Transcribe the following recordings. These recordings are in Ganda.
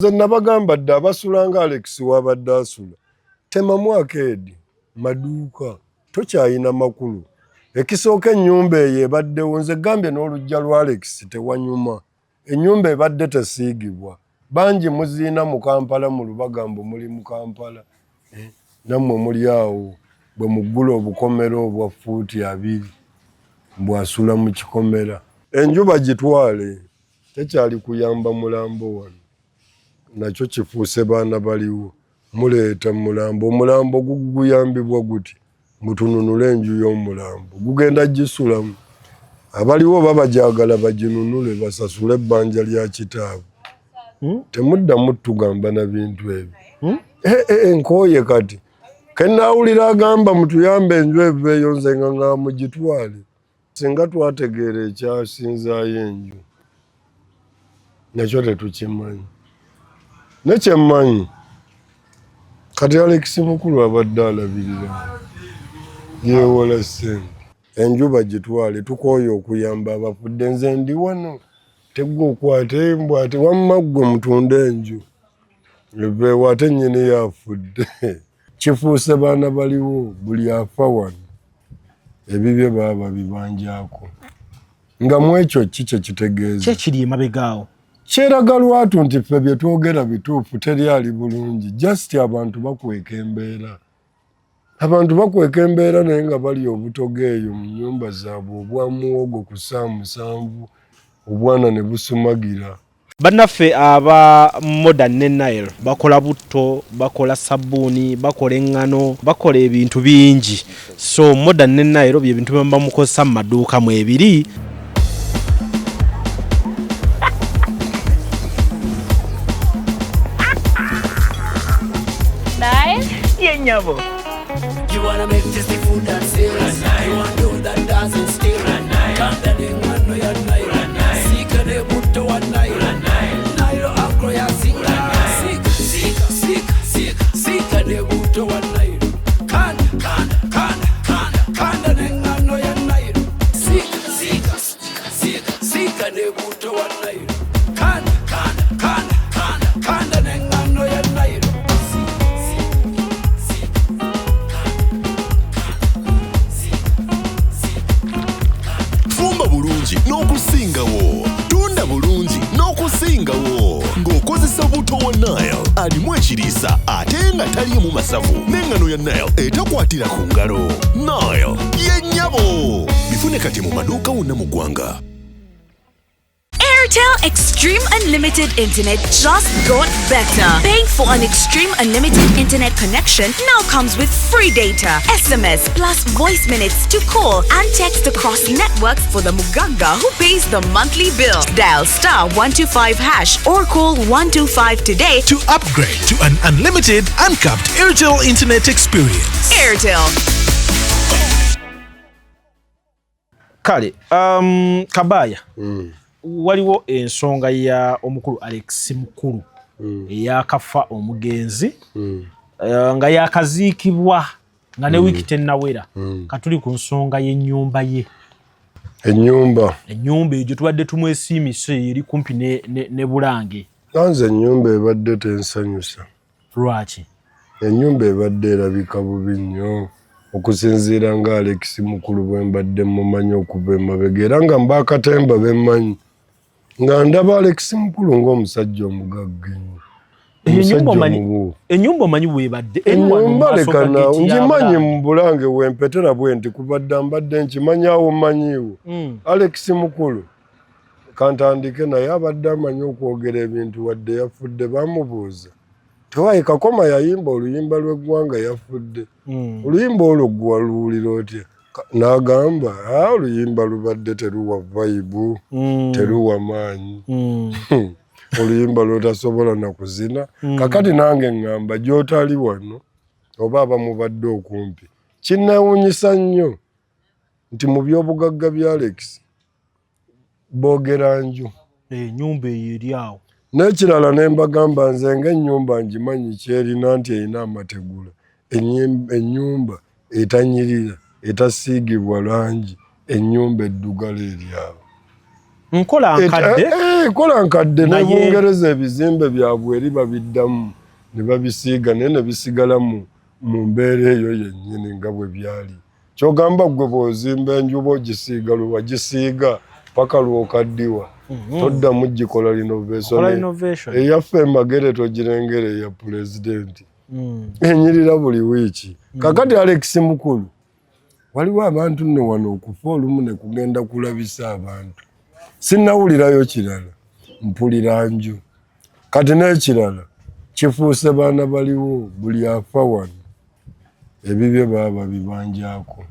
Nze nabagamba dda abasula nga Alex wabadde asula temamu akeedi maduuka tokyayina makulu ekisooka ennyumba eyo ebaddewo nze gambye n'olujja lwa Alex tewanyuma ennyumba ebadde tesiigibwa bangi muziina mu Kampala mu Lubagambo muli mu Kampala nammwe muli awo bwe muggula obukomero obwa fuuti 2 bwasula mu kikomera enjuba gitwale tekyali kuyamba mulambo wano nakyo kifuuse baana baliwo muleeta mulambo omulambo guguyambibwa guti mutununule enju y'omulambo gugenda gisulamu abaliwo babajagala baginunule basasule ebbanja lya kitaabwe temuddamu tugamba na bintu ebyo nkooye kati kennaawulira agamba mutuyambe enju eveeyo nze nga mugitwale singa twategeera ekyasinzaayo enju nakyo tetukimanyi nekyemmanyi kati Alex mukulu abadde alabirira yeewola ssente enjuba gitwale tukooye okuyamba abafudde nze ndi wano tegwe okwata embwa ate wamma ggwe mutunda enju eveewo ate nnyini yafudde kifuuse baana baliwo buli afa wano ebibye baba bibanjako nga mu ekyo ki kye kitegeeza kyekiri emabegaawo kyeraga lwatu nti ffe bye twogera bituufu teryali bulungi just abantu bakweka embeera naye nga bali obutogeeyo mu nnyumba zaabwe obwa muwogo ku 7 obwana ne busumagira. Bannaffe aba Modern ne Nile bakola butto, bakola sabbuuni, bakola eŋŋano, bakola ebintu bingi. So Modern ne Nile bye bintu bye mukozesa mu maduuka mu ebiri. You wanna make tasty food and serious. You wanna do that dance and still. Come down in one no ya night. Sika de butto one night. Nairo akro ya sika. Sika de butto one night. Kanda de no ya night. Sika de butto one night. Kanda de no ya night. N'okusingawo tunda bulungi n'okusingawo ng'okozesa buto wa Nile alimu ekiriisa ate nga taliimu masavu n'eŋŋano ya Nile etakwatira ku ngalo. Nile y'ennyabo bifune kati mu maduuka wonna mu ggwanga. Airtel Extreme Unlimited Internet just got better. Paying for an Extreme Unlimited Internet connection now comes with free data, SMS plus voice minutes to call and text across networks for the Muganga who pays the monthly bill. Dial *125# or call 125 today to upgrade to an unlimited, uncapped Airtel Internet experience. Airtel. Kale, Kabaya. Waliwo ensonga ya omukulu Alex mukulu eyakafa omugenzi nga yakaziikibwa nga ne wiiki tennawera katuli ku nsonga y'ennyumba ye. Ennyumba egyo tubadde tumwesiimise eri kumpi ne Bulange. Nanze ennyumba ebadde tensanyusa. Lwaki? Ennyumba ebadde erabika bubi nnyo okusinziira nga Alex mukulu bwe mbadde mumanyi okuva emabega era nga Mbakatemba bemmanyi nga ndaba Alex mukulu ng'omusajja omugagga ennyo. Ennyumba omanyi bwebadde ennyumba lekana ngimanyi mu Bulange wempetera bwe nti kubadde mbadde nkimanyawo mmanyiwo. Alex mukulu kantandike naye abadde amanyi okwogera ebintu wadde yafudde bamubuuza tewayi Kakoma yayimba oluyimba lw'eggwanga yafudde oluyimba olwo gwe waluwulira otya? N'agamba oluyimba lubadde teruwa vibe teruwa maanyi oluyimba lwotasobola na kuzina kakati nange ngamba gy'otali wano oba abamubadde okumpi kinneewuunyisa nnyo nti mu by'obugagga bya Alex boogera nju ennyumba eyo eri awo. N'ekirala ne mbagamba nze ng'ennyumba ngimanyi kyerina nti erina amategula ennyumba etanyirira etasiigibwa langi ennyumba eddugala eri awo nkola nkadde kola nkadde ne Bungereza ebizimbe byabwe eri babiddamu ne babisiiga naye ne bisigala mu mbeera eyo yennyini nga bwe byali. Kyogamba gwe bw'ozimba enju bw'ogisiiga lwe wagisiiga paka lw'okaddiwa toddamu gikola renovation. Eyaffe Magere togirengera eya pulezidenti enyirira buli wiiki. Kakati Alex Mukulu waliwo abantu nne wano okufa olumu ne kugenda kulabisa abantu. Sinnawulirayo kirala mpulira nju. Kati n'ekirala kifuuse baana baliwo buli afa wano ebibye baba bibanjako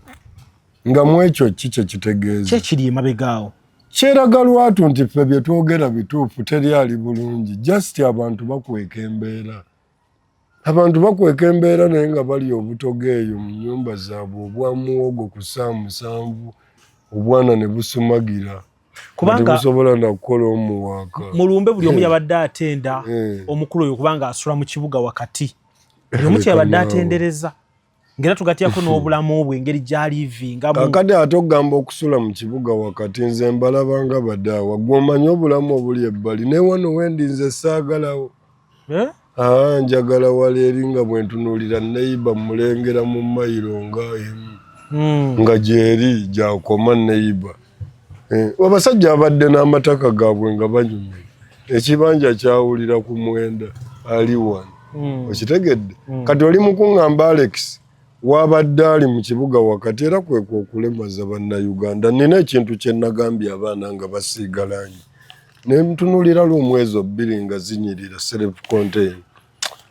nga mu ekyo kikye kitegeeza kyekiri emabegaawo kyeraga lwatu nti ffe bye twogera bituufu teryali bulungi just abantu bakweka embeera. Abantu bakweka embeera naye nga bali obutoga eyo mu nnyumba zaabwe obwa muwogo ku 7 obwana ne busumagira kubanga busobola na kukola omuwaaka mulumbe buli omu yabadde atenda omukulu oyo kubanga asula mu kibuga wakati buli omu kyabadde atendereza ngera tugatyako n'obulamu bwe engeri gy'alivingamu. Kakati ate ogamba okusula mu kibuga wakati nze mbalabanga badaawa gw'omanyi obulamu obuli ebbali naye wano wendi nze saagalawo njagala wala eri nga bwe ntunuulira neiba mulengera mu mayiro nga nga gyeri gyakoma neiba. Abasajja abadde n'amataka gaabwe nga banyumye ekibanja kyawulira ku mwenda ali wano okitegedde. Kati oli mukuŋŋamba Alex wabadde ali mu kibuga wakati era kwekwa okulemaza bannayuganda. Nina ekintu kye nagambye abaana nga basiiga lanyi ne ntunulira lw'omwezi 2 nga zinyirira self contain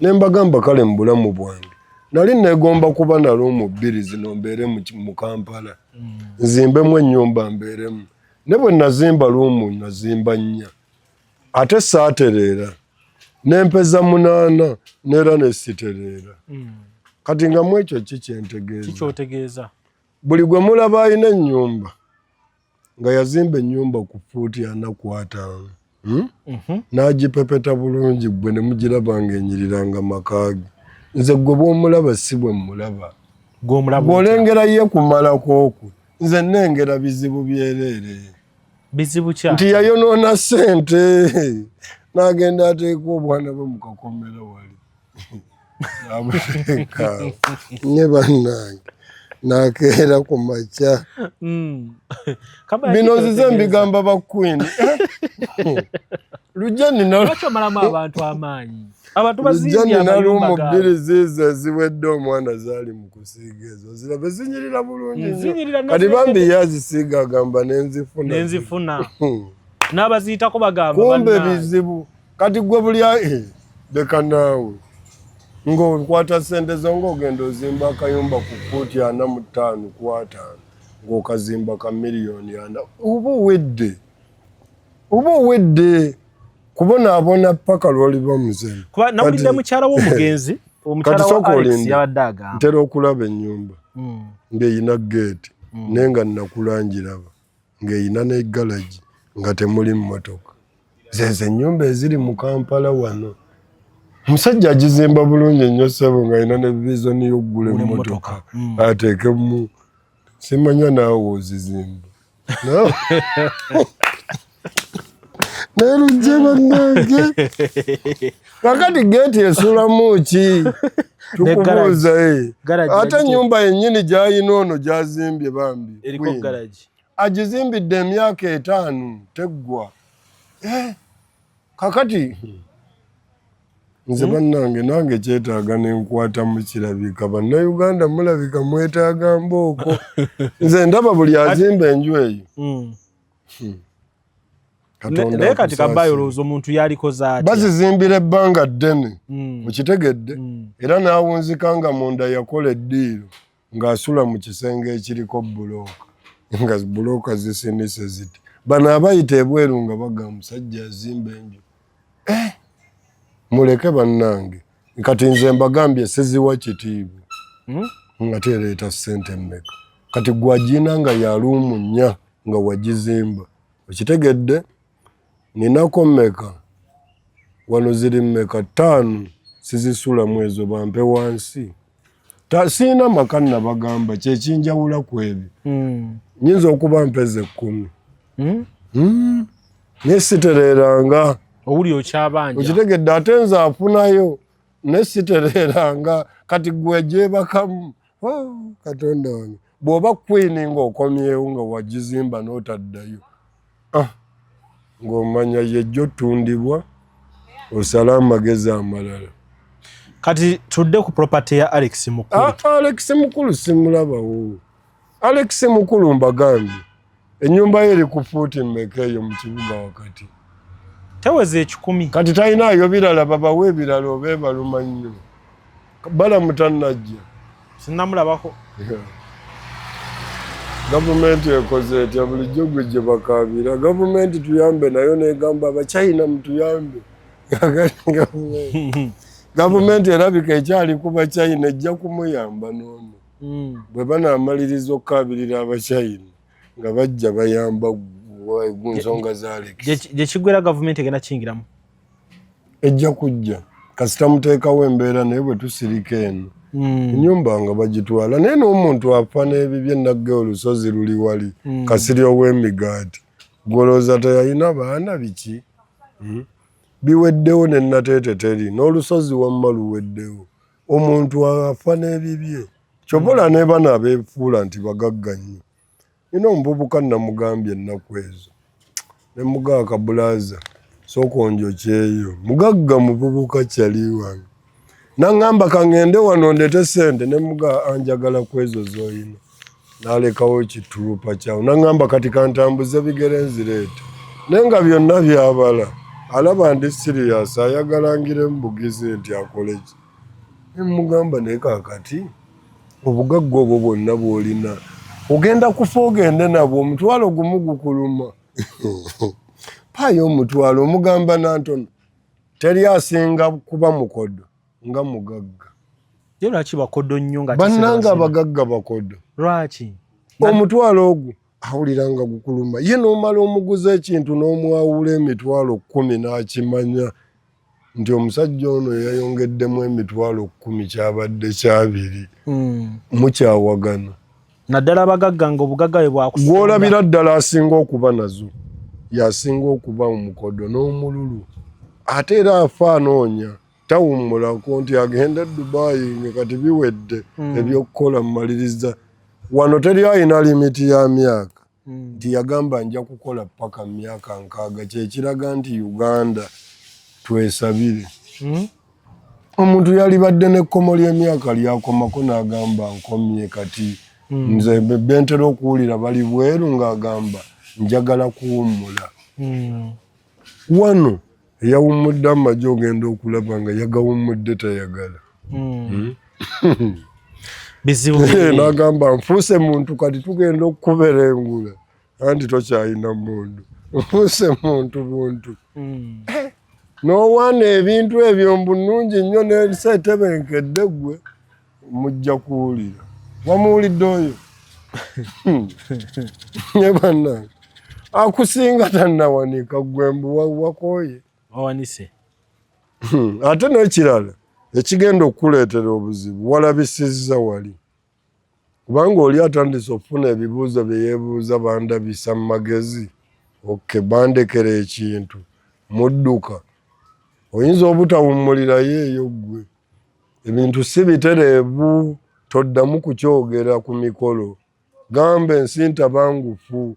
ne mbagamba kale mu bulamu bwange nali negomba kuba na lw'omu 2 zino mbeere mu Kampala nzimbemu ennyumba mbeeremu ne bwe nazimba lw'omu nazimba 4 ate saatereera nempeza 8 neera ne sitereera. Kati nga mu ekyo kikyentegeeza buli gwe mulaba alina ennyumba nga yazimba ennyumba ku fuuti 4 n'agipepeta bulungi gwe ne mugiraba ng'enyiriranga makaage. Nze gwe bw'omulaba si bwe mmulaba bw'olengera ye kumalako okwo nze nnengera bizibu byereere. Bizibu kya nti yayonoona ssente n'agenda ateeka obwana bwe mu kakomera wali n'abuteeka ne bannange n'akeera ku makya. Bino nzize mbigamba ba Queen Lujjani nalw'omu 2 zizo ziwedde omwana zaali mu kusiiga ezo zirabe zinyirira bulungi kati bambi yazisiiga agamba nenzifuna n'abaziyitako bagamba kumbe bizibu. Kati gwe buli leka naawe ng'okwata ssente zo ng'ogenda ozimba akayumba ku fuuti 45 ng'okazimba ka miliyoni 4 uba owedde kubonaabona paka lw'oliba muzemu. Kuba nawulidde mukyala w'omugenzi omukyala wa Alex yabadde agamba ntera okulaba ennyumba ng'eyina geeti naye nga nnakulangiraba ng'eyina n'egalagi nga temuli mmotoka. Zezo ennyumba eziri mu Kampala wano omusajja agizimba bulungi ennyo ssebo ng'ayina ne viizoni y'oggula emmotoka ateekemu simanya naawe ozizimba naye lujje bannange kakati geeti esulamu ki tukubuuza ate ennyumba yennyini gy'ayina ono gy'azimbye bambi agizimbidde emyaka 5 teggwa. Kakati nze bannange nange kyetaaga nenkwata mu kirabika. Bannayuganda mulabika mwetaaga mbooko. Nze ndaba buli azimba enju eyo naye kati kabayo olowooza omuntu yalikoze atya? Bazizimbira ebbanga ddene mukitegedde era n'awunzika nga munda yakola eddiiro ng'asula mu kisenge ekiriko bulooka nga bulooka zisinise ziti. Bano abayita ebweru nga baga musajja azimba enju muleke bannange. Kati nze mbagambye siziwa kitiibwa nga tereeta ssente mmeka. Kati gwagina nga ya luumu 4 nga wagizimba okitegedde. Ninako mmeka wano ziri mmeka 5 sizisulamu ezo bampe wansi. Siina maka nabagamba kyekinjawula ku ebyo nyinza okuba mpeze 10 nesitereranga owuli okyabanja okitegedde ate nze afunayo nesitereranga kati gwe gyebakamu Katonda wange bw'oba kwini ng'okomyewo nga wagizimba n'otaddayo ng'omanya yejjo otundibwa osala amagezi amalala. Kati tudde ku property ya Alex Mukulu. Alex Mukulu simulabawo. Alex Mukulu mbagambye ennyumba ye eri ku fuuti mmeka eyo mu kibuga wakati. Teweze 10. Kati talinayo birala babawe ebirala oba baluma nnyo. Balamu tannajja. Sinnamulabako. Gavumenti ekoze etya bulijjo gwe gye bakaabira. Gavumenti tuyambe nayo negamba abachina mutuyambe. Gavumenti erabika ekyali ku bachina ejja kumuyamba n'ono. Bwe banaamaliriza okukaabirira abachina nga bajja bayamba ensonga za Alex. Gye kiggwera gavumenti egenda kiyingiramu? Ejja kujja. Kasita muteekawo embeera naye bwe tusirika eno. Ennyumba nga bagitwala naye n'omuntu afa n'ebibye nagge olusozi luli wali kasiri ow'emigaati gwolooza teyalina baana biki biweddewo nennateete teri n'olusozi wamma luweddewo omuntu afa n'ebibye kyobola ne bana abeefuula nti bagagga nnyo. Nina omuvubuka namugambye ennaku ezo ne mugaaka bulaaza sooka onjokyeyo mugagga muvubuka kyali wange nangamba kangende wano ndete sente ne muga anjagala kwezo zoyina nalekawo kiturupa kyawo nangamba kati kantambuze bigere nzireete nenga byonna byabala alaba ndi serious ayagalangire mbugizi nti akoleki nemugamba naye kakati obugagga obwo bwonna bwolina ogenda kufa ogende nabwo omutwalo gumu gukuluma payo omutwalo omugamba nantono teri asinga kuba mukodo nga mugagga. Ye lwaki bakodo nnyo nga bannanga abagagga bakodo? Lwaki? Omutwalo ogwo awuliranga gukuluma ye n'omala omuguza ekintu n'omwawula emitwalo 10 n'akimanya nti omusajja ono yayongeddemu emitwalo 10 kyabadde kyabiri mukyawagana. Naddala abagagga nga obugagga bwe bwakusinga gw'olabira ddala asinga okuba nazo yasinga okuba omukodo n'omululu ate era afa anoonya tawummulako nti agenda Dubai nga kati biwedde ebyokukola mmaliriza wano teri alina limiti ya myaka nti yagamba nja kukola paka myaka 6 kyekiraga nti Uganda twesabire. Omuntu yalibadde n'ekkomo ly'emyaka lyakomako n'agamba nkomye kati nze bentera okuwulira bali bweru ng'agamba njagala kuwummula. Wano eyawummudde amagye ogenda okulaba nga yagawummudde tayagala. bizibu n'agamba nfuuse muntu kati tugenda okuberengula anti tokyalina mundu nfuuse muntu buntu. N'owaana ebintu ebyo mbunungi nnyo n'eseetebenkedde gwe mujja kuwulira. Wamuwulidde oyo? Ne bannange akusinga tannawanika gwe mbu wakoye. Wawanise. Ate n'ekirala ekigenda okuleetera obuzibu walabisizza wali. Kubanga oli atandise okufuna ebibuuzo bye yeebuuza bandabisa mu magezi. Bandekera ekintu mudduka. Oyinza obutawummulirayo eyo ggwe. Ebintu si bitereevu toddamu kukyogera ku mikolo. Gamba ensi ntabangufu.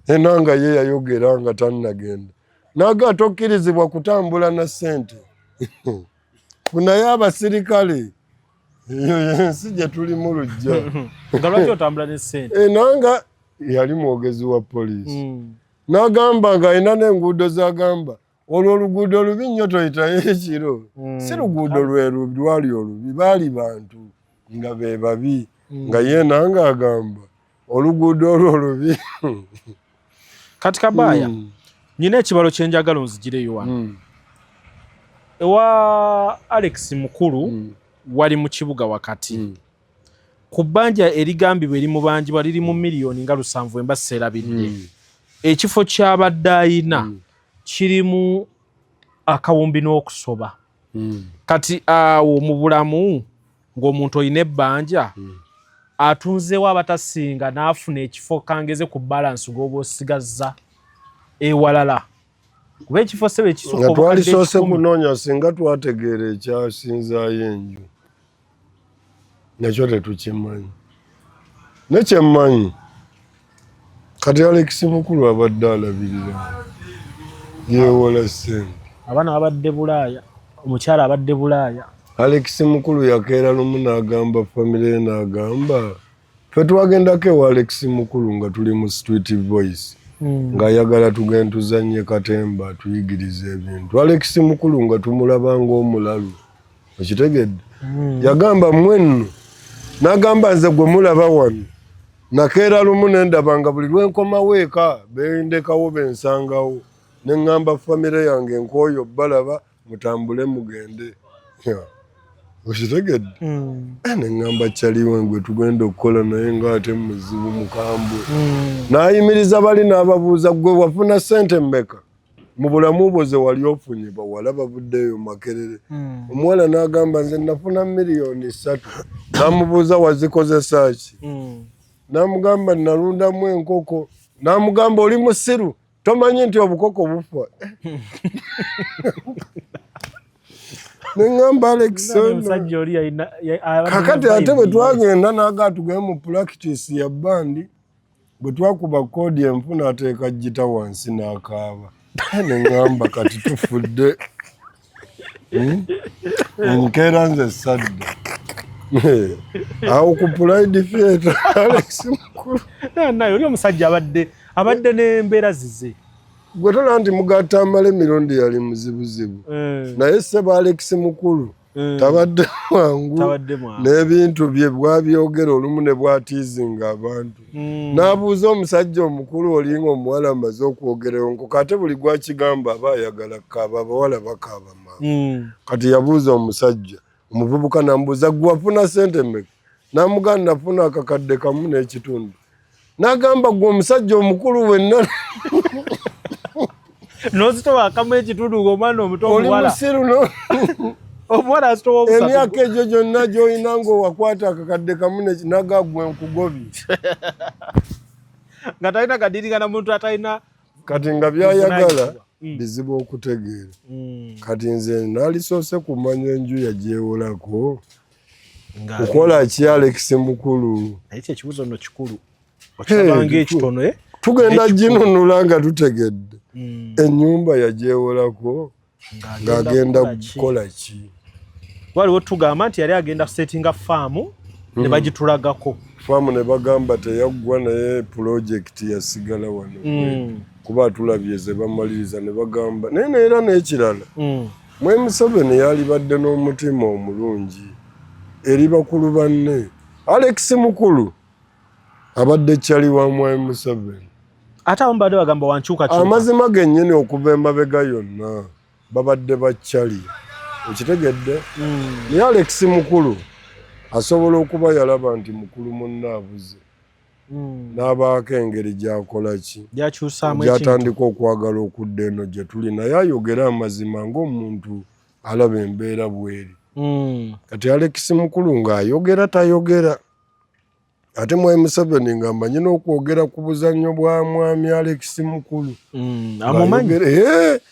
Enanga ye yayogera nga tannagenda. Naga tokkirizibwa kutambula na ssente. Kunaye abasirikale ensi gye tuli mu lujja. Nga lwaki otambula ne ssente? Nanga yali mwogezi wa poliisi. N'agamba ng'alina n'enguudo z'agamba olwo oluguudo lubi nnyo toyitayo ekiro. Si luguudo lweru lwali olubi baali bantu nga be babi nga ye nanga agamba oluguudo olwo olubi. Kati Kabaaya nina ekibalo kyenjagala onzigireyo wano. Ewa Alex Mukulu wali mu kibuga wakati. Ku bbanja erigambibwa erimubanjibwa liri mu miliyoni nga 7 embasa erabidde. Ekifo ky'abadde ayina kirimu akawumbi n'okusoba. Kati awo mu bulamu ng'omuntu olina ebbanja atunzeewo abatasinga n'afuna ekifo kangeze ku balance g'oba osigazza ewalala kuba ekifo ssebo ekisukka nga twalisoose kunoonya singa twategeera ekyasinzaayo enju nakyo tetukimanyi nekyemmanyi kati Alex mukulu abadde alabirira yeewola ssente abaana babadde Bulaaya omukyala abadde Bulaaya Alex mukulu yakeera lumu n'agamba famire n'agamba ffe twagendako ewa Alex mukulu nga tuli mu Street Voice ng'ayagala tugende tuzannye katemba tuyigirize ebintu Alex mukulu nga tumulaba ng'omulalu okitegedde yagamba mwenno n'agamba nze gwe mulaba wano nakeera lumu nendaba nga buli lwenkomawo eka bendekawo bensangawo neŋŋamba famire yange nkooyo balaba mutambule mugende okitegedde neŋŋamba kyaliwe ngwe tugenda okukola naye ng'ate muzibu mukambwe n'ayimiriza bali n'ababuuza gwe wafuna ssente mmeka mu bulamu bwo ze wali ofunye bawala bavuddeyo Makerere omuwala n'agamba nze nafuna $3,000,000 n'amubuuza wazikozesa ki n'amugamba nalundamu enkoko n'amugamba oli musiru tomanyi nti obukoko bufa neŋŋamba Alex kakati ate bwe twagenda naga tugende mu practice ya bandi bwe twakuba koodi enfuna ateeka gita wansi n'akaaba neŋŋamba kati tufudde nkeera nze sadde awo ku Pride Theatre Alex mukulu naye oli omusajja abadde n'embeera zize gwe tola nti mugatta amala emirundi yali muzibuzibu naye sseba Alex mukulu tabadde mwangu n'ebintu bye bwabyogera olumu ne bwatiizinga abantu n'abuuza omusajja omukulu olinga omuwala amaze okwogerayo nkoko ate buli gwakigamba aba ayagala kaaba abawala bakaaba kati yabuuza omusajja omuvubuka n'amubuuza gwe wafuna ssente mmeka n'amugamba nafuna akakadde kamu n'ekitundu n'agamba gwe omusajja omukulu wenna n'ozitowa akamu ekitundu ng'omwana omuto omuwala oli musiru omuwala azitowa obusatu emyaka egyo gyonna gy'olina ng'owakwata akakadde kamu n'agagwe nkugobye nga talina kadirigana muntu atalina kati nga byayagala bizibu okutegeera kati nze naalisoose kumanya enju yagyewolako kukola ki Alex mukulu naye ekibuzo nno kikulu okirabanga ekitono tugenda ginunula nga tutegedde ennyumba yagyewolako ng'agenda kukola ki waliwo tugamba nti yali agenda kusetinga faamu ne bagitulagako faamu ne bagamba teyaggwa naye pulojekiti yasigala wano kuba tulabye ze bamaliriza ne bagamba naye neera n'ekirala Mwai Museveni yalibadde n'omutima omulungi eri bakulu banne Alex mukulu abadde kyali wa Mwai Museveni ate abamu badde bagamba wankyukakyuka amazima gennyini okuva emabega yonna babadde bakyali okitegedde naye Alex mukulu asobola okuba yalaba nti mukulu munna abuze n'abaako engeri gy'akola ki gy'atandika okwagala okudda eno gye tuli naye ayogera amazima ng'omuntu alaba embeera bweri kati Alex mukulu ng'ayogera tayogera ate Mwai Museveni ng'amanyi n'okwogera ku buzannyo bwa mwami Alex mukulu amumanyi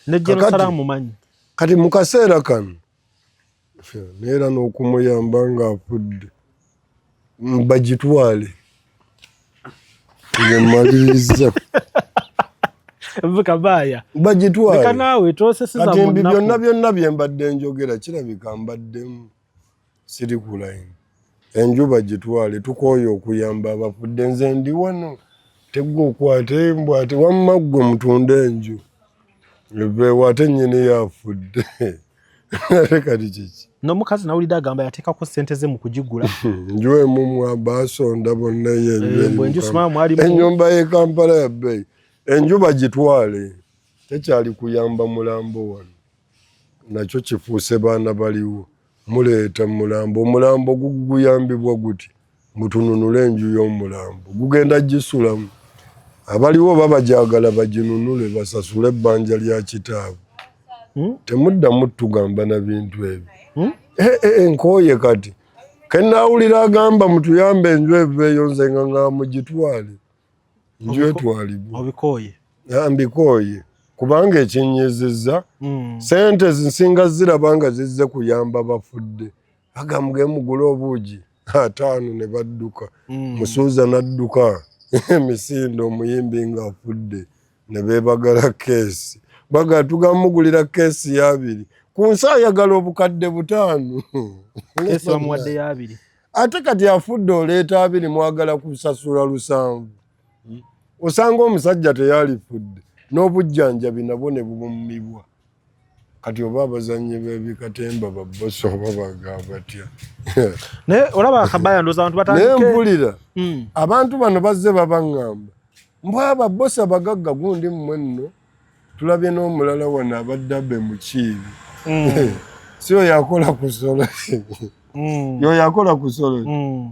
nejjenosala amumanyi kati mu kaseera kano neera n'okumuyamba ng'afudde bagitwale ngemaliriza Kabaya bagitwale kanaawe tosesiza kati mbi byonna bye mbadde njogera kirabika mbaddemu siri ku line enju bagitwale tukooye okuyamba abafudde nze ndi wano tegwe okwate embwa ate wamma ggwe mutunda enju ate nnyini yafudde ate kati kiki n'omukazi nawulidde agamba yateekako ssente ze mu kugigula nju emu basonda bonna ennyumba y'e Kampala ya bbeeyi enju bagitwale tekyali kuyamba mulambo wano nakyo kifuuse baana baliwo muleeta mulambo omulambo guguyambibwa guti mutununule enju y'omulambo gugenda gisulamu abaliwo baba jagala baginunule basasule ebbanja lya kitaabwe temuddamu tugamba na bintu ebyo nkooye kati kennaawulira agamba mutuyambe enju eveeyo nze nga mugitwale enju etwalibwa obikooye Ambikoye kubanga ekinyezeza sente zinsinga zirabanga zizze kuyamba bafudde bagamugee mugula obuugi 5 ne badduka musuuza nadduka emisindo omuyimbi nga afudde ne beebagala keesi baga tugamugulira keesi ya 2 ku nsi ayagala obukadde 5 keesi bamuwadde ya 2 ate kati afudde oleeta 2 mwagala kusasula 7 osanga omusajja teyalifudde n'obujjanjabi nabwo ne bubumibwa kati oba abazannyi b'ebikatemba babbosa oba bagamba batya naye olaba akabaya ndoza abantu batandike naye mpulira abantu bano bazze babaŋŋamba mbwaba bosa bagagga gundi mmwe nno tulabye n'omulala wano abadde abbe mu kiibi si oyo akola kusolo yoyo akola kusolo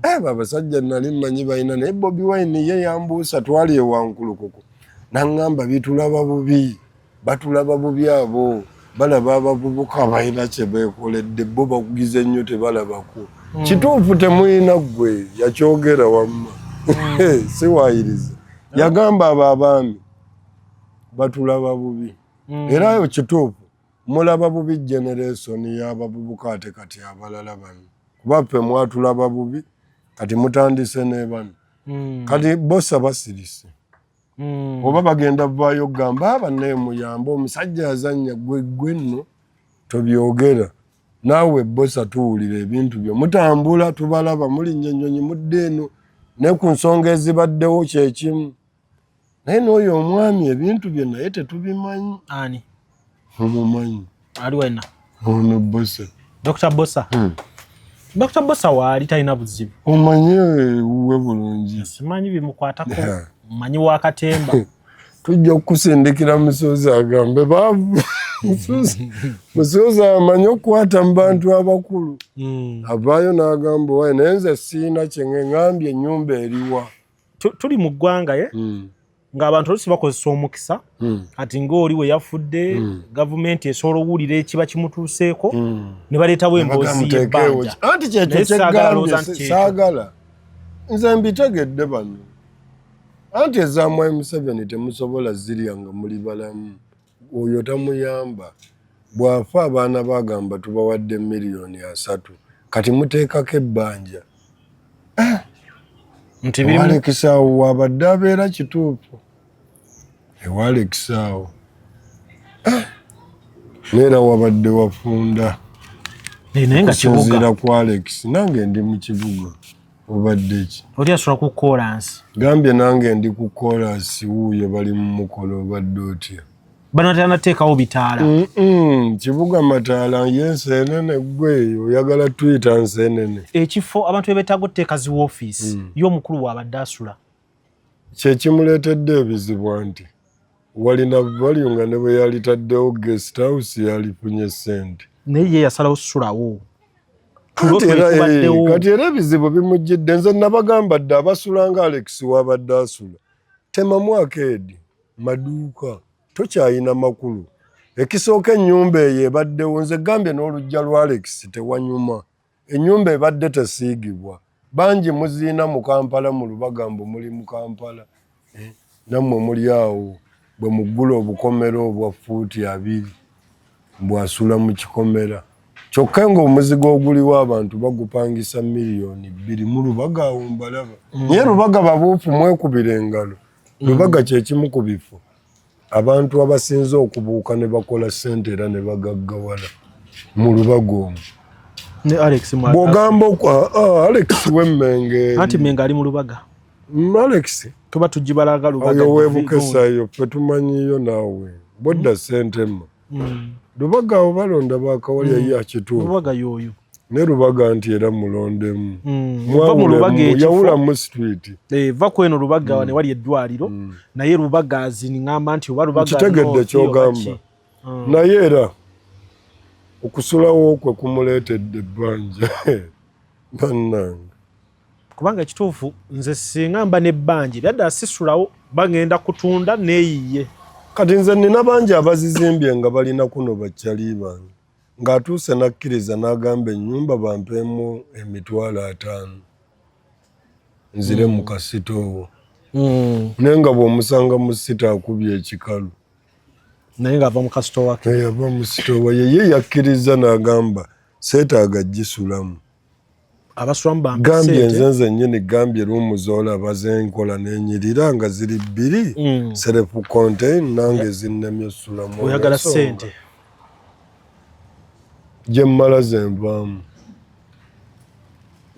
abasajja nali mmanyi balina naye Bobi Wine ye yambuusa twali ewankulukuku naŋŋamba bitulaba bubi batulaba bubi abo balaba abavubuka balina kye beekoledde bo bakugize nnyo tebalabako kituufu temulina ggwe yakyogera wamma si waayiriza yagamba abo abaami batulaba bubi era yo kituufu mulaba bubi generation y'abavubuka ate kati abalala bano kuba ffe mwatulaba bubi kati mutandise ne bano kati bosa basirise oba bagenda vaayo gamba abaneemuyamba omusajja yazannya gwe nno tobyogera naawe bosa tuwulira ebintu byo mutambula tubalaba mulinnya ennyonyi mudde eno naye ku nsonga ezibaddewo kyekimu naye n'oyo omwami ebintu bye naye tetubimanyi ani omumanyi ali wena ono bosa Dr. Bosa Dr. Bosa waali talina buzibu omanye uwe bulungi simanyi bimukwatako manyi wa katemba tujja okusindikira musozi agambe baavu musozi amanyi okukwata mu bantu abakulu avaayo n'agamba waye naye nze siina kyeŋŋambye ennyumba eriwa tuli mu ggwanga ng'abantu oluusi bakozesa omukisa ati ng'oli we yafudde gavumenti esobola owulira ekiba kimutuuseeko ne baleetawo emboozi y'ebbanja anti kyekyo kyeggambye saagala nze mbitegedde bano anti ezaamu M7 temusobola zirya nga muli balamu oyo tamuyamba bw'afa abaana bagamba tubawadde $3,000,000 kati muteekako ebbanja nti ewalekisaawo wabadde abeera kituufu ewalekisaawo neera wabadde wafunda okusinziira ku Alex nange ndi mu kibuga obadde ki oli asobola ku kolansi gambye nange ndi ku kolansi wuuyo bali mu mukolo obadde otya bano tanateekawo bitaala kibuga mataala yenseenene gwe oyagala tuyita nseenene ekifo abantu bebeetaaga otteeka zi woofiisi y'omukulu waabadde asula kyekimuleetedde ebizibu nti walina valyu nga ne bwe yalitaddewo guest house yalifunye ssente naye ye yasalawo sulawo kati era ebizibu bimujjidde nze nabagamba dde abasula nga Alex wabadde asula temamu akeedi maduuka tokyayina makulu ekisooka ennyumba eyo ebaddewo nze gambye n'olujja lwa Alex tewanyuma ennyumba ebadde tesiigibwa bangi muziina mu Kampala mu Lubagambo muli mu Kampala nammwe muli awo bwe muggula obukomero obwa fuuti 2 bwasula mu kikomera kyokka ng'omuzigo oguliwo abantu bagupangisa $2,000,000 mu Lubaga awo mbalaba naye Lubaga babuufu mwekubira engalo Lubaga kyekimu ku bifo abantu abasinze okubuuka ne bakola ssente era ne bagaggawala mu Lubaga omwo bw'ogamba Alex w'Emmenge anti Mmenga ali mu Lubaga Alex tuba tugibalaga Lubaga oyo weebukesayo ffe tumanyiyo naawe bodda ssentema Lubaga awo balonda bakawalya ye akituufu Lubaga y'oyo ne Lubaga nti era mulondemu yawulamu street va ku eno Lubaga ne wali eddwaliro naye Lubaga ziniŋŋamba nti oba Lubaga kitegedde ky'ogamba naye era okusulawo kwe kumuleetedde ebbanja bannange kubanga ekituufu nze singa mba n'ebbanja byaddala sisulawo bagenda kutunda neeyiye kati nze nina bangi abazizimbye nga balina kuno bakyali bange ng'atuuse nakkiriza n'agamba ennyumba bampeemu $5,000 nzire mu kasitoowo naye nga bw'omusanga mu sita akubye ekikalu naye ng'ava mu kasito wake yava mu sitowa ye yakkiriza n'agamba seetaaga gisulamu abasulamu gambye nze nnyini gambye luumuzola bazenkola n'enyirira nga ziri bbiri self contain nange zinnemye osulamu oyagala ssente gye mmala zenvaamu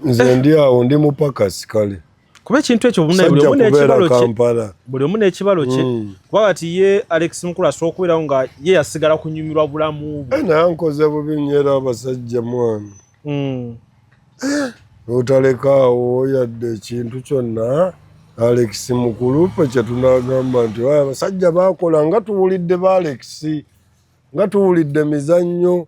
nze ndi awo ndi mupakasi kale kuba ekintu ekyo buli omu n'ekibalo kye kuba kati ye Alex Mukulu asobola okubeerawo nga ye yasigala kunyumirwa bulamu bwe naye nkoze bubi nnyera abasajja mwana otalekaawo yadde ekintu kyonna Alex Mukulu fe kye tunaagamba nti abasajja baakola nga tuwulidde ba Alex nga tuwulidde mizannyo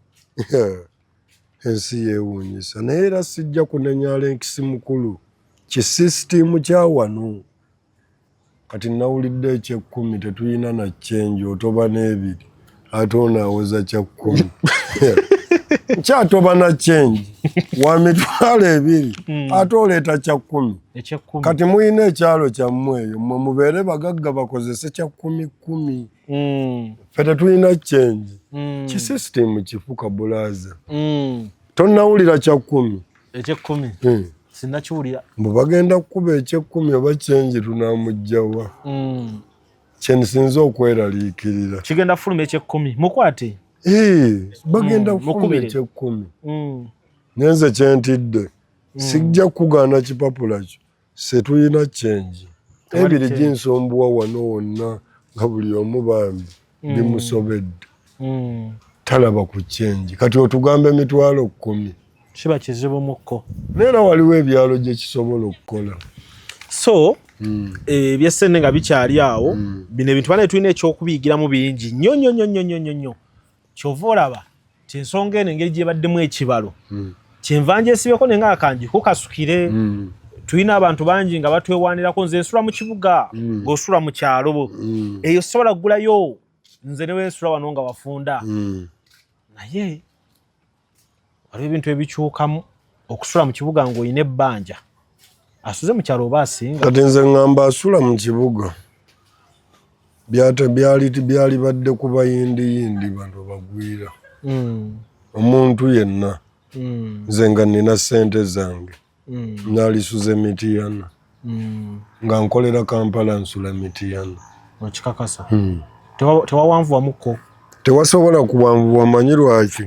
ensi yeewuunyisa naye era sijja kunenya Alex Mukulu kisisitimu kya wano kati nawulidde eky'ekkumi tetuyina na ccenji otoba n'ebiri ate onaawoza kya-kkumi kyatoba na ccenji wa mitwalo ebiri ate oleeta kya-kkumi kati muyina ekyalo kyammwe eyo mmwe mubeere bagagga bakozese kya-kkumi ffe tetuyina ccenji kisisitimu kifuka bulaaza tonnawulira kya-kkumi eky'ekkumi sinnakiwulira mbu bagenda kukuba eky'ekkumi oba ccenji tunaamugjawa kye nsinza okweraliikirira kigenda fuluma eky'ekkumi mukwate bagenda kufuluma eky'ekkumi nenze kyentidde sijja kugaana kipapula kyo se tuyina ccenji ebiri ginsombuwa wano wonna nga buli omu bambi bimusobedde talaba ku ccenji kati otugambe emitwalo 10 kiba kizibu mukko neera waliwo ebyalo gye kisobola okukola so ebyessente nga bikyali awo bino ebintu bana tulina ekyokubiyigiramu bingi nnyo kyova olaba ti ensonga eno engeri gyebaddemu ekibalo kyenva ngyesibyeko naye nga akangi kukasukire tulina abantu bangi nga batwewanirako nze nsula mu kibuga ng'osula mu kyalo eyo sobola kugulayo nze ne wensula wano nga wafunda naye waliwo ebintu ebikyukamu okusula mu kibuga ng'olina ebbanja asuze mu kyalo oba asinga kati nze ŋŋamba asula mu kibuga byali badde ku bayindiyindi bano bagwira omuntu yenna nze nga nina ssente zange nalisuze Mityana nga nkolera Kampala nsula Mityana okikakasa tewawanvuwamukko tewasobola kuwanvuwa manyi lwaki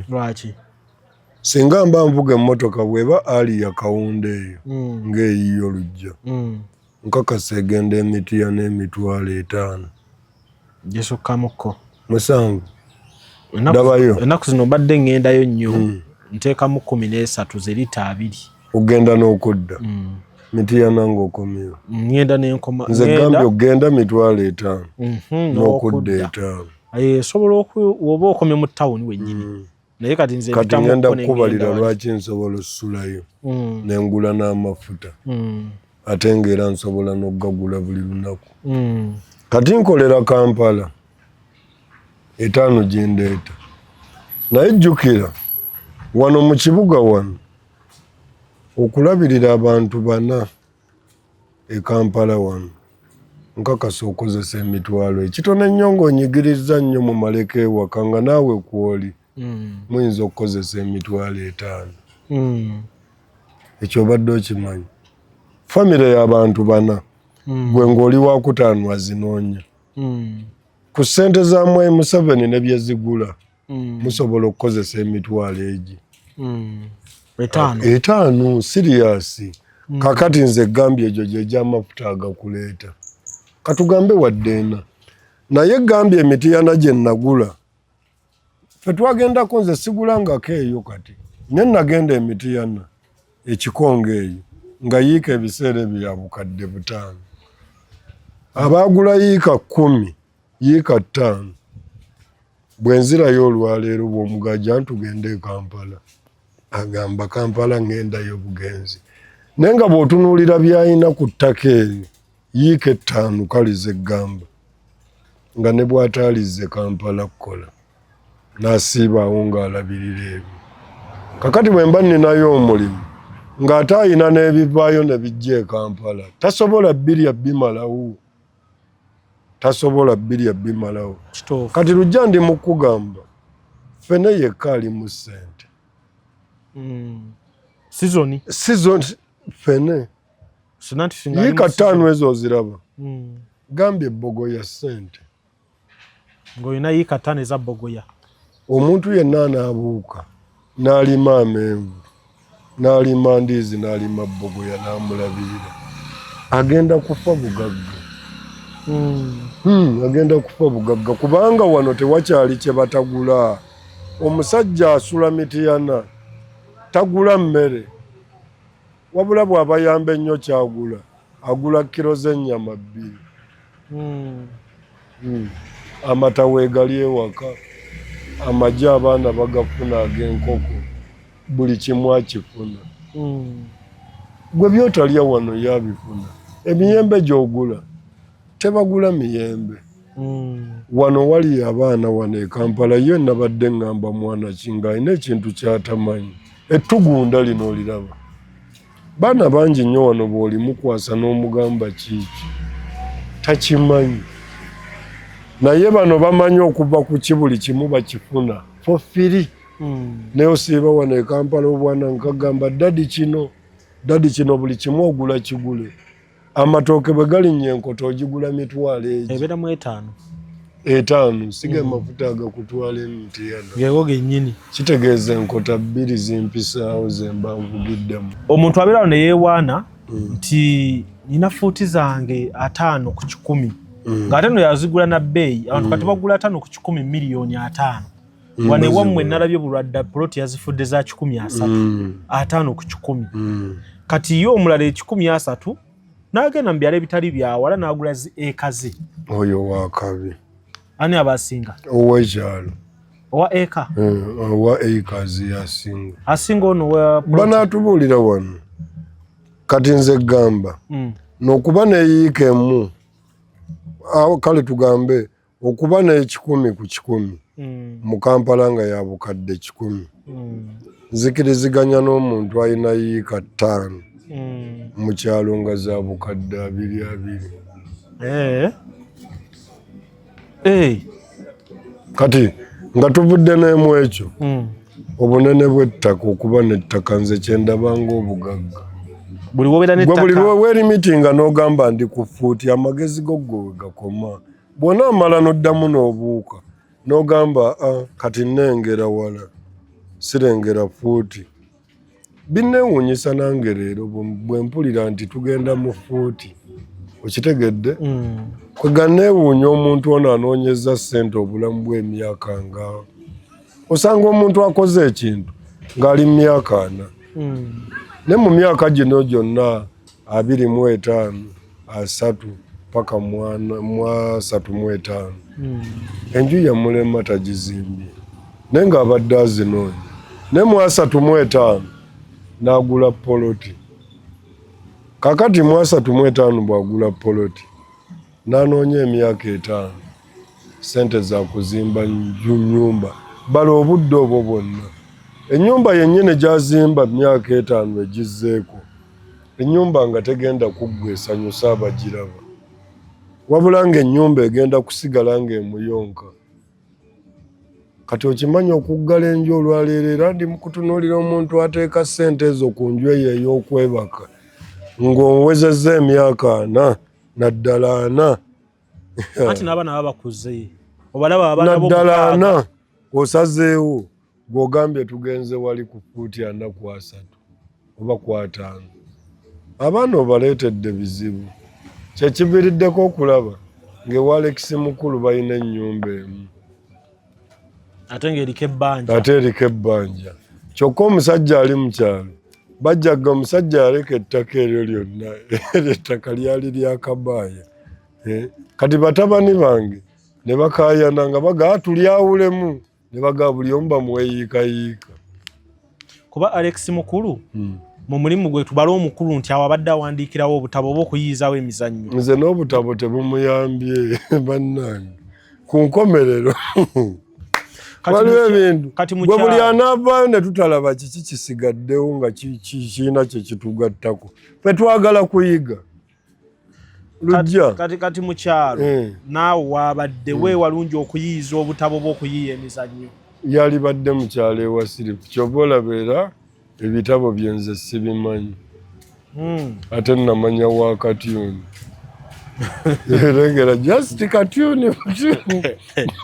singa mba nvuga emmotoka bw'eba ali ya kawunda eyo ng'eyiyo lujja nkakasa egenda Mityana emitwalo 5 gisukkamukko musanvu ndabayo ennaku zino badde ŋŋendayo nnyo nteekamu 13 ze lita 2 ogenda n'okudda Mityana ng'okomyewo ŋŋenda n'enkoma nze gambye ogenda mitwalo 5 n'okudda 5 sobola oba okomye mu tawuni wennyini naye kati nze kati ngenda kukubalira lwaki nsobola osusulayo nengula n'amafuta ate ng'era nsobola n'okugagula buli lunaku kati nkolera Kampala 5 gindeeta naye jjukira wano mu kibuga wano okulabirira abantu 4 e Kampala wano nkakasa okozesa emitwalo ekitono ennyo ng'onyigiriza nnyo mu maleka ewaka nga naawe kwoli muyinza okukozesa emitwalo 5 ekyo obadde okimanyi famire y'abantu 4 gwe ng'oli wa 5 azinoonya ku ssente za Mwai Museveni ne bye zigula musobola okukozesa emitwalo egi 5 siriyasi kakati nze gambye egyo gye gy'amafuta agakuleeta katugambe waddeena naye gambye Mityana gye nagula fe twagendako nze sigulangako eyo kati nye nagenda e Mityana ekikonga eyo nga yiika ebiseera bya bukadde 5 abaagula yiika 10 yiika 5 bwenzirayo olwaleero bw'omugajja ntugende e Kampala agamba Kampala ngendayo bugenzi naye nga bw'otunuulira by'ayina ku ttaka eryo yiika 5 kalize eggamba nga ne bw'ataalize Kampala kukola n'asiibaawo ng'alabirira ebyo kakati bwe mba nninayo omulimu ng'ate ayina n'ebivaayo ne bijja e Kampala tasobola bbirya bimalawo. Kati lujja ndi mu kugamba ffene yekka ali mu ssente. Season ffene yiika 5 ezo oziraba. Gambye Bogoya ssente. Ng'olina yiika 5 eza Bogoya. Omuntu yenna anaabuuka n'alima amenvu n'alima ndiizi n'alima Bogoya n'amulabirira agenda kufa bugagga. Agenda kufa bugagga kubanga wano tewakyali kye batagula. Omusajja asula mitiyana tagula mmere wabula bw'abayamba ennyo kyagula agula kilo z'ennyama 2. Amata weegali ewaka, amagi abaana bagafuna ag'enkoko, buli kimu akifuna. Gwe byotalya wano yabifuna. Emiyembe gy'ogula tebagula miyembe. Wano wali abaana wano e Kampala yo nabadde ngamba mwana kinga alina ekintu kyatamanyi. Ettugunda lino oliraba. Baana bangi nnyo wano bw'oli mukwasa n'omugamba kiki takimanyi. Naye bano bamanyi okuva ku kibuli kimu bakifuna for free. Naye osiiba wano e Kampala obwana nkagamba dadi kino buli kimu ogula kigule. Amatooke bwe galinnya enkoto ogigula mitwalo egi. Ebeeramu 5 siga amafuta agakutwala emitiyana. Geego gennyini. Kitegeeza enkota 2 zimpisaawo zemba nvugiddemu. Omuntu abeera awo ne yeewaana nti nina fuuti zange 5 ku 100. Ng'ate no yazigula na bbeeyi. Abantu kati bagula 5 ku 10 miliyoni 5. Wane wammwe nalabye bulwadda ploti yazifudde za 13. 5 ku 10. Kati yo omulala 13 n'agenda mu byalo ebitali byawala n'agula zi ekaze. Oyo wakabi. Ani abasinga? Ow'ekyalo. Owa eka? Owa ekazi yasinga. Asinga ono wa banaatubuulira wano. Kati nze gamba. N'okuba n'eyiika emu. Kale tugambe okuba n'ekikumi ku 10. Mu Kampala nga ya bukadde 10. Nzikiriziganya n'omuntu alina yiika 5. Mu kyalo nga za bukadde 2. Kati nga tuvudde n'emu ekyo obunene bw'ettaka okuba n'ettaka nze kyendabanga obugagga. Buli wobeera n'ettaka. Buli weerimitinga n'ogamba ndi ku fuuti amagezi go we gakoma. Bw'onaamala n'oddamu n'obuuka n'ogamba kati nnengera wala sirengera fuuti. Binneewuunyisa nange leero bwe mpulira nti tugenda mu fuuti. Okitegedde? Kwe ganneewuunya omuntu ono anoonyeza ssente obulamu bw'emyaka nga. Osanga omuntu akoze ekintu ng'ali mu myaka 4. Ne mu myaka gino gyonna 25, 3 paka 35. Enju ya mulema tagizimbye. Naye ng'abadde azinoonya. Ne mu 35 n'agula poloti. Kakati mu 35 bw'agula poloti n'anoonya emyaka 5 ssente za kuzimba nnyumba. Bala obudde obwo bwonna. Ennyumba yennyini gy'azimba myaka 5 egizzeeko. Ennyumba nga tegenda kuggwa esanyusa abagiraba. Wabula ng'ennyumba egenda kusigala ng'emuyonka. Kati okimanyi okuggala enju olwaleero era ndi mu kutunuulira omuntu ateeka ssente ezo ku nju eyo ey'okwebaka ng'owezezza emyaka 4 naddala 4. Anti n'abaana baba bakuze. Obalaba abaana bo naddala 4 osazeewo gw'ogambye tugenze wali ku fuuti 4 ku 3 oba ku 5. Abaana obaleetedde bizibu. Kyekiviiriddeko okulaba ng'ewalekisi mukulu balina ennyumba emu. Ate ng'eriko ebbanja. Ate eriko ebbanja. Kyokka omusajja ali mu kyalo bajjaga omusajja yaleka ettaka eryo lyonna. Ettaka lyali lya Kabaaya. Kati batabani bange ne bakaayana nga bagaa tulyawulemu. Ne bagaa buli omu bamuweyiikayiika. Kuba Alex mukulu mu mulimu gwe tubala omukulu nti awo abadde awandiikirawo obutabo oba okuyiyizawo emizannyo. Nze n'obutabo tebumuyambye bannange. Ku nkomerero waliwo ebintu gwe buli anaavaayo ne tutalaba kiki kisigaddewo nga kiina kye kitugattako fe twagala kuyiga lujja kati mu kyalo naawe waabadde weewalungi okuyiyiza obutabo bw'okuyiiya emizannyo yali badde mu kyalo ewasirifu kyova olabeera ebitabo byenze sibimanyi ate namanya wa katyuni erengera just katyuni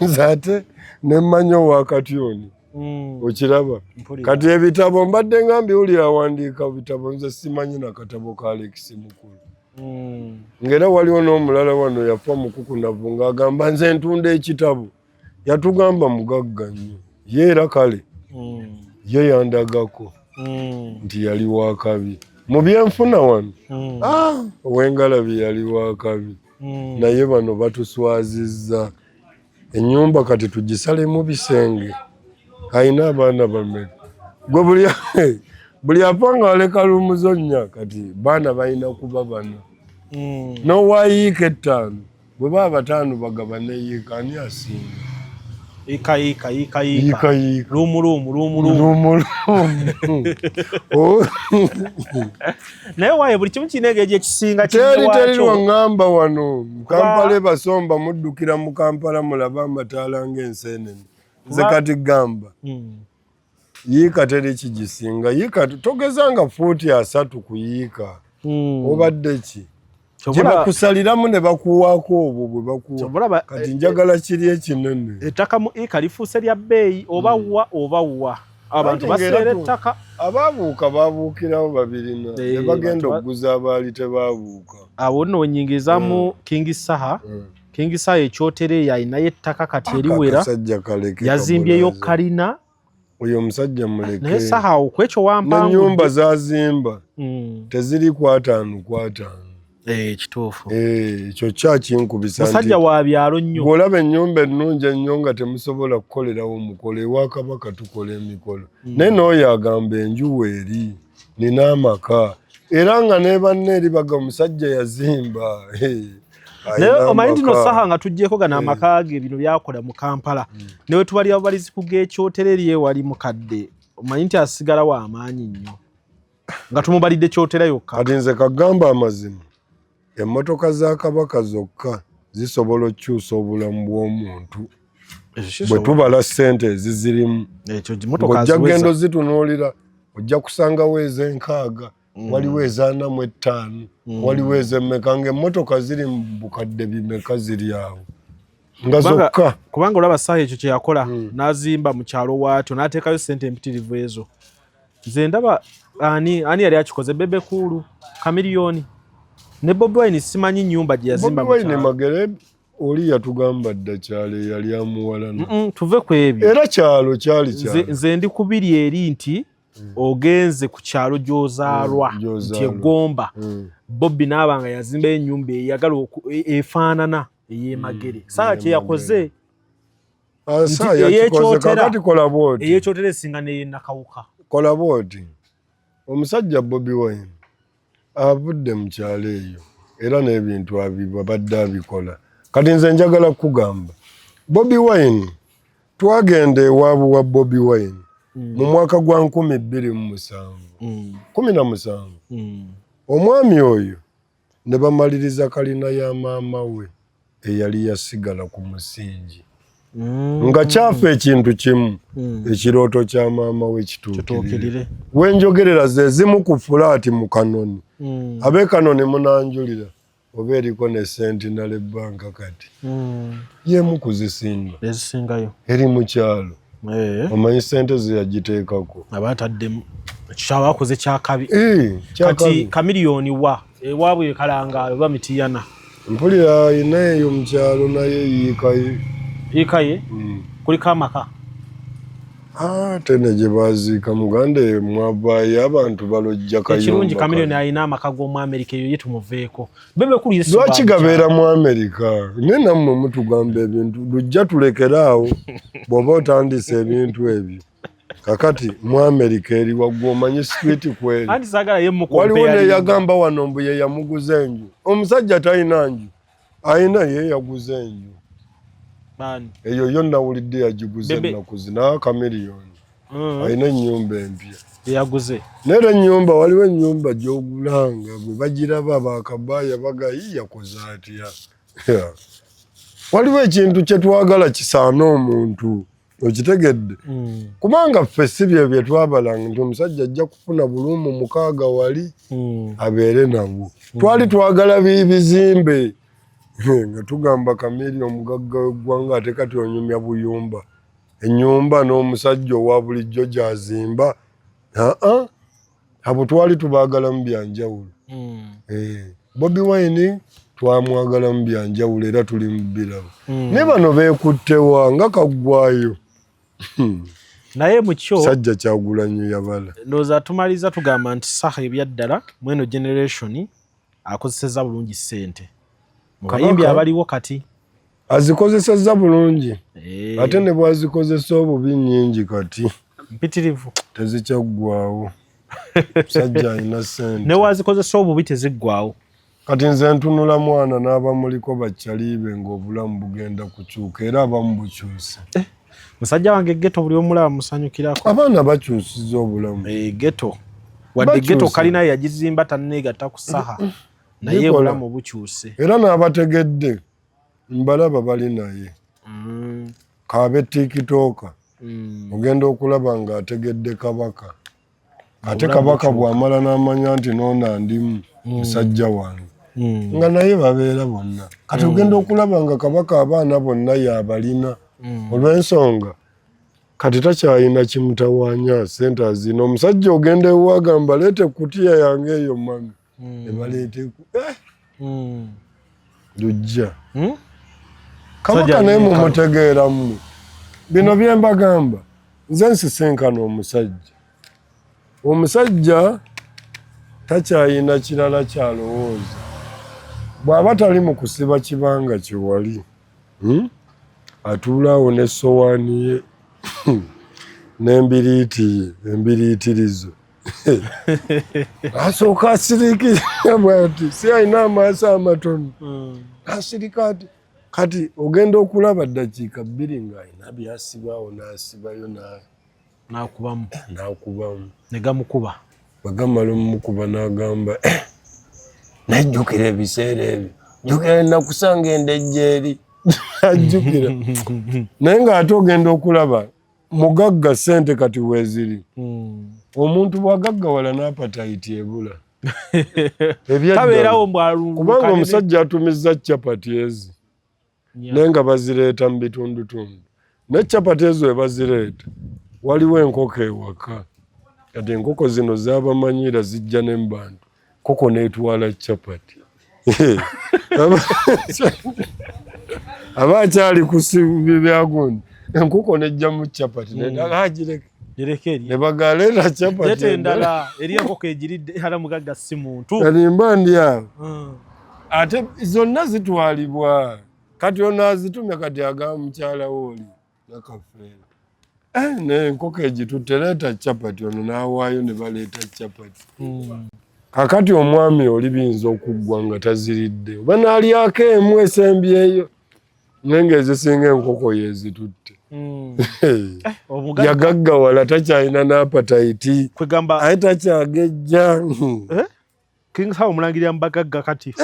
nze ate nemanya wa katyuni okiraba kati ebitabo mbadde ngambi uli awandiika bitabo nze simanyi nakatabo ka Alex Mukulu ngera waliwo n'omulala wano yafa mukukunavu ng'agamba nze ntunda ekitabo yatugamba mugagga nnyo ye era kale ye yandagako nti yali wakabi mu byenfuna wano ow'engalabi yali wakabi naye bano batuswazizza ennyumba kati tugisalemu bisenge ayina abaana bameka gwe buli afa nga aleka lumuzonya kati baana balina kuba bano n'owayiika 5 bwe baba 5 bagabane yiika ani asinga Yika. Lumu. Naye waaye buli kimu kinegeje kisinga teri wangamba wano Kampala basomba muddukira mu Kampala mulaba amataala ng'enseenene nze kati gamba yiika teri kigisinga yiika togezanga fuuti 3 kuyiika obadde ki bakusaliramu ne bakuwaako obwo bwe bakuwa kati njagala kiri ekinene ettaka mu eka lifuuse lya bbeeyi oba abantu baseera ettaka abaabuuka baabuukirawo babirina ne bagenda okuguza abaali tebaabuuka awo nno wenyingizaamu King Saha ekyotere yayinayo ettaka kati eriwera yazimbyeyo kalina oyo omusajja muleke naye Saha okwekyo wampangu n'ennyumba zazimba teziri 5 kituufu ekyo kyakinkubisa musajja wa byalo nnyo bw'olaba ennyumba ennungi ennyo nga temusobola kukolerawo omukolo ewa Kabaka tukola emikolo naye n'oyo agamba enjuwa eri nina amaka era nga ne banne eri baga omusajja yazimba naye omanyi nti no Saha nga tuggyeko gana amaka ge bino byakola mu Kampala ne we tubali ababalizi ku g'ekyotere eri ewali mukadde omanyi nti asigala wa amaanyi nnyo nga tumubalidde kyotera yokka kati nze kagamba amazima emmotoka za Kabaka zokka zisobola okukyusa obulamu bw'omuntu bwe tubala ssente ezizirimu ng'ojja genda zitunuulira ojja kusanga weeza 6 waliwo eza 45 waliwo ezemmeka ng'emmotoka ziri mu bukadde bimeka ziri awo nga zokka kubanga olaba Saha ekyo kye yakola n'azimba mu kyalo waatyo n'ateekayo ssente empitirivu ezo nze ndaba ani yali akikoze Bebe Cool Chameleone ne Bobi Wine simanyi nnyumba gye yazimba mu kyalo. Bobi Wine Magere oli yatugamba dda kyalo yali amuwalana. Tuve ku ebyo. Era kyalo kyali kyalo. Nze ndi kubiri eri nti ogenze ku kyalo gy'ozaalwa nti eggomba Bobi n'abanga yazimba ennyumba eyagala efaanana ey'Emagere. Saha kye yakoze Saha yakikoze kakati kola bwoti. Ey'ekyotere esinga n'eye Nakawuka. Kola bwoti. Omusajja Bobi Wine avudde mu kyalo eyo era n'ebintu badde abikola kati nze njagala kugamba Bobi Wine twagenda ewaabwe wa Bobi Wine mu mwaka gwa 2017 omwami oyo ne bamaliriza kalina ya maama we eyali yasigala ku musingi nga kyafa ekintu kimu ekirooto kya maama we kituukirire wenjogerera ze zimu ku fulaati mu Kanoni abe Kanoni munanjulira oba eriko ne Sentinel Bank kati yemu kuzisinga ezisingayo eri mu kyalo omanyi sente ze yagiteekako abaataddemu ekyabakoze kyakabi kati Chameleone ewaabwe Kalangaalo oba Mitiyana mpulira ayina eyo mu kyalo naye yikaye kuliko amaka tene gye baziika mugande mwavaayo abantu balojja kayumba ekirungi Chameleone ayina amaka g'omu Amerika eyo ye tumuveeko Bebe Cool Yesu lwaki gabeera mu Amerika ne nammwe mutugamba ebintu lujja tulekeraawo bw'oba otandise ebintu ebyo kakati mu Amerika eri waggwa omanyi street kweri waliwo neyagamba wano mbu ye yamuguza enju omusajja talina nju ayina ye yaguza enju eyo yonna wulidde yagiguze ennaku zina kamiliyoni alina ennyumba empya yaguze nera ennyumba waliwo ennyumba gy'ogulanga bwe bagiraba bakabaya bagayi yakoze atya waliwo ekintu kye twagala kisaana omuntu okitegedde kubanga ffe si bye bye twabalanga nti omusajja ajja kufuna bulumu 6 wali abeere nabwo twali twagala bizimbe nga tugamba Kamili omugagga w'eggwanga ate kati onyumya buyumba ennyumba n'omusajja owa bulijjo gy'azimba abo twali tubaagala mu byanjawulo Bobi Wine twamwagala mu byanjawulo era tuli mu birabo ne bano beekuttewa nga kaggwayo naye mukyo sajja Kyagulanyi yabala ndowooza tumaliza tugamba nti saha ebyaddala mweno generation akozeseza bulungi ssente mu bayimbi abaliwo kati azikozeseza bulungi ate ne bwazikozesa obubi nnyingi kati mpitirivu tezikyaggwawo sajja alina ssente ne wazikozesa obubi teziggwawo kati nze ntunula mwana n'abamuliko bakyaliibe ng'obulamu bugenda kukyuka era abamu bukyuse musajja wange geto buli omulaba musanyukirako abaana bakyusiza obulamu geto wadde geto kalina yagizimba tanneegatta ku saha naye obulamu bukyuse era n'abategedde mbalaba bali naye kaabe tikitooka ogenda okulaba ng'ategedde kabaka ate kabaka bw'amala n'amanya nti noona ndimu musajja wange nga naye babeera bonna kati ogenda okulaba nga kabaka abaana bonna yabalina olw'ensonga kati takyalina kimutawaanya sente azina omusajja ogenda ewagamba leete kutiya yange eyo mami ebaleeteku lujja kabaka naye mumutegeera mwe bino bye mbagamba nze nsisinkana omusajja takyalina kirala kyalowooza bw'aba tali mu kusiba kibanga kyewali atuulaawo n'essowaani ye n'embiriiti ye embiriitirizo asooka asirikira bw'ati si alina amaaso amatono asirika ati kati ogenda okulaba ddakiika 2 ng'alina byasibaawo n'asibayo n'akubamu ne gamukuba bagamala omumukuba n'agamba najjukira ebiseera ebyo jjukira nakusanga endejja eri ajjukira naye ng'ate ogenda okulaba mugagga ssente kati weeziri omuntu bw'agaggawala n'apatayiti ebula kubanga omusajja atumizza capati ezi naye nga bazireeta mu bitundutundu ne capati ezo we bazireeta waliwo enkoko ewaka kati enkoko zino zaabamanyira zijja ne mu bantu koko neetwala capati aba akyali kusibi byagundi enkoko nejja mu capati gireke ne bagaleeta capati endala eri enkoko egiridde hala mugagga si muntu kalimba ndi awo ate zonna zitwalibwa kati ono azitumya kati agamba mukyala wooli nakafeera n'enkoko egitutte leeta capati ono n'awaayo ne baleeta capati kakati omwami oli biyinza okuggwa nga taziridde oba n'alyako emu esembyeyo naye ng'ezisinga enkoko yezitutte yagaggawala takyalina n'apatayiti aye takyagejja kinsawo omulangirira mubagagga kati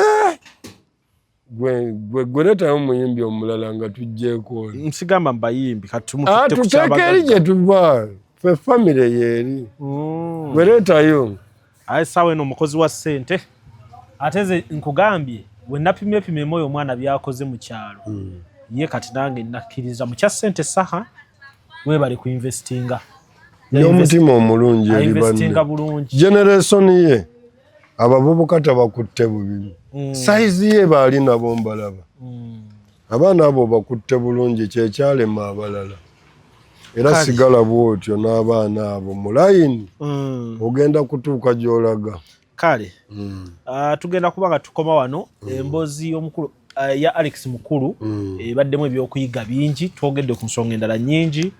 gwe leetayo muyimbi omulala nga tujjeeko nsigamba mubayimbi tuteeke eri gye tuva fe famire yeeri gwe leetayo aye sawa eno omukozi wa ssente ate ze nkugambye we napimyepima emwoyo omwana byakoze mu kyalo ye kati nange nakkiriza mu kya ssente saha we bali ku investinga n'omutima omulungi eri banne generation ye abavubuka tabakutte bubibi saizi ye baali nabo mbalaba abaana abo bakutte bulungi kyekyalema abalala era sigala bwotyo n'abaana abo mu layini ogenda kutuuka gy'olaga kale tugenda kuba nga tukoma wano emboozi y'omukulu ya Alex Mukulu ebaddemu ebyokuyiga bingi twogedde ku nsonga endala nnyingi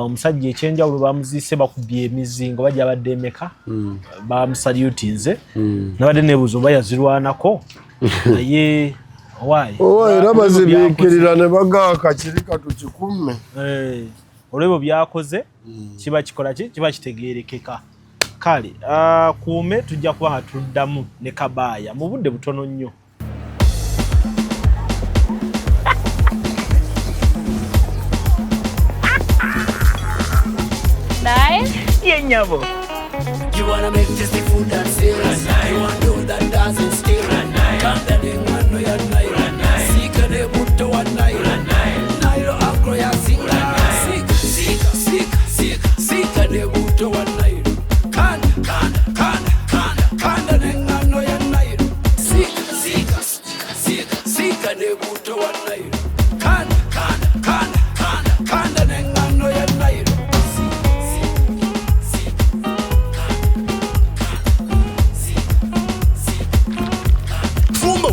omusajja ekyenjawulo bamuziise bakubbye emizingo bajja abadde emeka bamusalutinze nabadde nebuuza oba yazirwanako naye Why? Era bazibiikirira ne bagaa kakirika tukikumme. Olwebyo byakoze kiba kikola kiba kitegeerekeka. Kale kuume tujja kuba nga tuddamu ne Kabaaya mu budde butono nnyo. Yeah, nyabo. You wanna make tasty food and serious. You wanna do that dancing still. Come down in one way and night. Sika de buto one night. Nairo akro ya sika. Sika de buto one night. Kan de ngano ya night. Sika de buto one night. Kan de ngano ya night.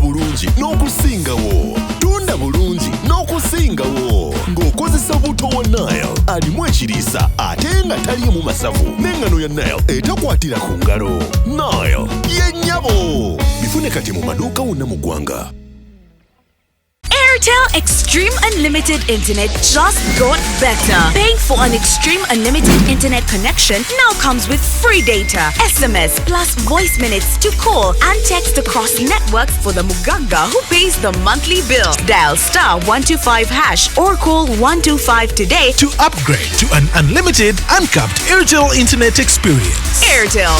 bulungi n'okusingawo tunda bulungi n'okusingawo ng'okozesa buto wa Nile alimu ekiriisa ate nga taliimu masavu n'engano ya Nile etakwatira ku ngalo. Nile yennyabo bifune kati mu maduuka wonna mu ggwanga. Airtel Extreme Unlimited Internet just got better. Paying for an Extreme Unlimited Internet connection now comes with free data, SMS plus voice minutes to call and text across networks for the Muganga who pays the monthly bill. Dial *125# or call 125 today to upgrade to an unlimited, uncapped Airtel Internet experience. Airtel.